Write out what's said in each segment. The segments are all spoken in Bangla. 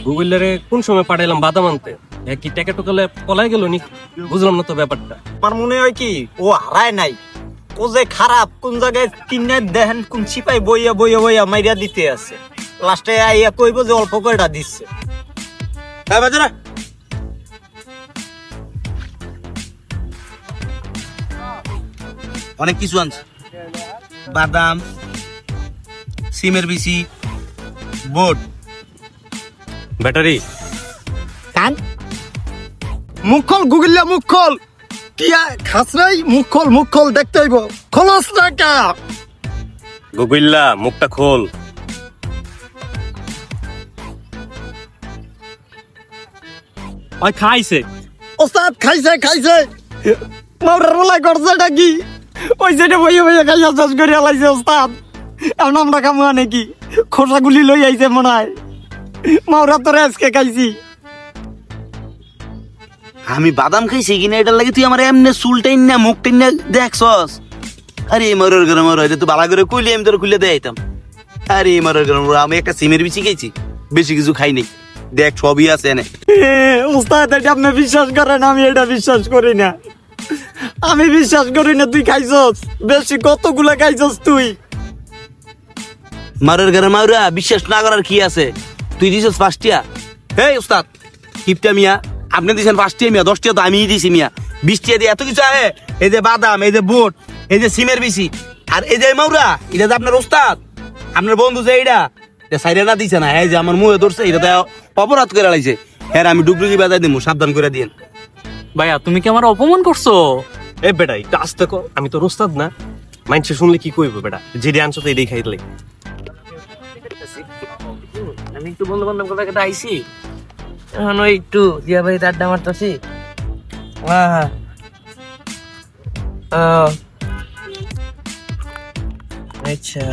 গুগলের কোন সময় পাঠাইলাম বাদাম আনতে, কি টাকা টুকালে পলাই গেল নি? বুঝলাম না তো ব্যাপারটা। আমার মনে হয় কি ও হারায় নাই, ও যে খারাপ কোন জায়গায় কিনে দেখেন কোন চিপাই বইয়া বইয়া বইয়া মাইরা দিতে আছে, লাস্টে আইয়া কইব যে অল্প কয়টা দিচ্ছে। অনেক কিছু আনছে, বাদাম, সিমের বিচি, বোট, ব্যাটারি। কান মুখ খোল, গুগলিয়া মুখ খোল, কি খাস নাই? মুখ খোল, মুখ খোল, দেখতে হইব। খোলস না কা গুগল্লা, মুখটা খোল। ওই খাইছে ওস্তাদ, খাইছে খাইছে মাউরার বলাই করছে নাকি? ওই যেটা বইয়া বইয়া খাইয়া চাষ করে আলাইছে ওস্তাদ। এখন আমরা কামুয়া নাকি? খোসাগুলি লই আইছে মনে হয়। মাউরা তোরে আজকে খাইছি। আমি বাদাম খাইছি কিনা এটার লাগে তুই আমার এমনি চুল টাইন না মুখ টাইন না দেখছস? আরে মরর ঘরে মর, এটা তো বালা করে কইলে আমি তোর খুলে দেখাইতাম। আরে মরর ঘরে মর, আমি একটা সিমের বিচি খাইছি, বেশি কিছু খাই নাই। দেখ সবই আছে এনে। ওস্তাদ এটা আপনি বিশ্বাস করেন, আমি এটা বিশ্বাস করি না। আমি বিশ্বাস করি না তুই খাইছস, বেশি কতগুলা খাইছস তুই। মারের ঘরে মাউরা বিশ্বাস না করার কি আছে? তুই দিছস 5 টিয়া। হেই ওস্তাদ কিপটা মিয়া, আপনি দিছেন 5 টিয়া মিয়া, 10 টিয়া তো আমিই দিছি মিয়া। 20 টিয়া দিয়ে এত কিছু আহে? এই যে বাদাম, এই যে বুট, এই যে সিমের বিচি, আর এই যে মাউরা, এটা যে আপনার ওস্তাদ, আপনার বন্ধু যে এইটা সাইডে না দিছে না, এই যে আমার মুখে ধরছে, এটা অপরাধ করে লাইছে। হ্যাঁ আমি ডুগডুগি বাজাই দিমু, সাবধান করে দিয়েন। ভাইয়া তুমি কি আমার অপমান করছো? এ বেটা একটু আস্তে কর, আমি তো ওস্তাদ না। মাইন্ডসে শুনলে কি কইব বেটা? যেটা আনছো তো এটাই খাইলে। আমি একটু বন্ধু বান্ধব কথা কেটে আইছি, এখন ওই একটু জিয়া ভাই আড্ডা মারতেছি। হ্যাঁ আচ্ছা,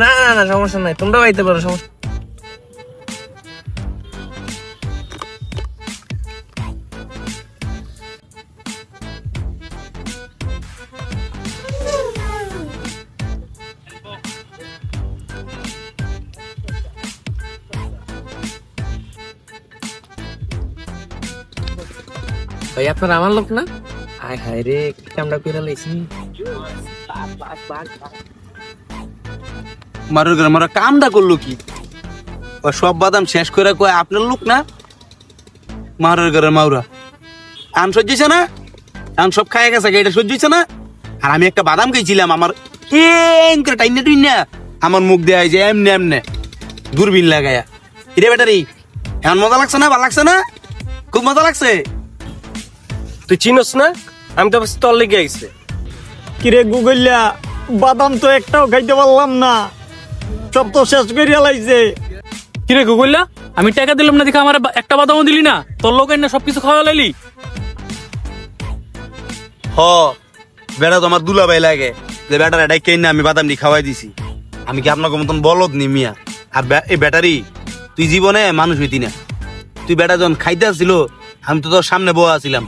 না না না সমস্যা নাই, তোমরাও আইতে পারো, সমস্যা। ভাই আপনার আমার লোক না? হায় হায় রে, কামড়া করে লাইছি। মারের ঘরে মারা কামটা করলো কি? ও সব বাদাম শেষ করে কয় আপনার লোক না? মারের ঘরে মাউরা আন সহ্যছে না, আন সব খায় গেছে, এটা সহ্যছে না। আর আমি একটা বাদাম খাইছিলাম, আমার টাইনে টুইনা আমার মুখ দেয়া যে এমনে এমনে দূরবীন লাগায়া। রে ব্যাটারি এমন মজা লাগছে না? ভালো লাগছে না? খুব মজা লাগছে। তুই চিনস না? আমি তো তোর লেগে আইছে। কিরে গুগলিয়া, বাদাম তো একটাও খাইতে পারলাম না, সব তো শেষ করে লাইছে। কিরে গুগল্লা, আমি টাকা দিলাম না দেখে আমার একটা বাদামও দিলি না? তোর লোক না সবকিছু খাওয়া লাইলি। হ বেটা তো আমার দুলাভাই লাগে, যে বেটার এটাই কেন আমি বাদাম দিয়ে খাওয়াই দিছি। আমি কি আপনাকে মতন বলদ নি মিয়া? আর এই ব্যাটারি তুই জীবনে মানুষ হইতি না। তুই বেটা যখন খাইতে আসছিল, আমি তো তোর সামনে বয়া আছিলাম,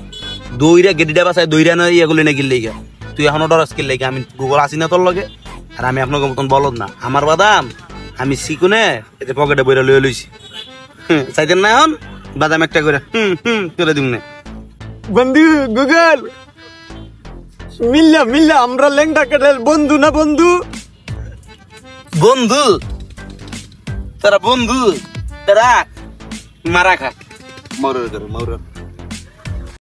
দইরা গেটিটা বাসায় দইরা না ইয়ে করলি না গিল লেগা। তুই এখনো ডরাস কিল লেগে? আমি গুগল আসি না তোর লগে? আর আমি আপনাকে মতন বলদ না। আমার বাদাম আমি শিকুনে এতে পকেটে বইরা লইয়া লইছি। চাইতেন না এখন বাদাম একটা করে করে দিব না। বন্ধু গুগল, মিল্লা মিল্লা আমরা লেংটা কাটাল বন্ধু না? বন্ধু বন্ধু তারা বন্ধু তারা মারা খা মরে মরে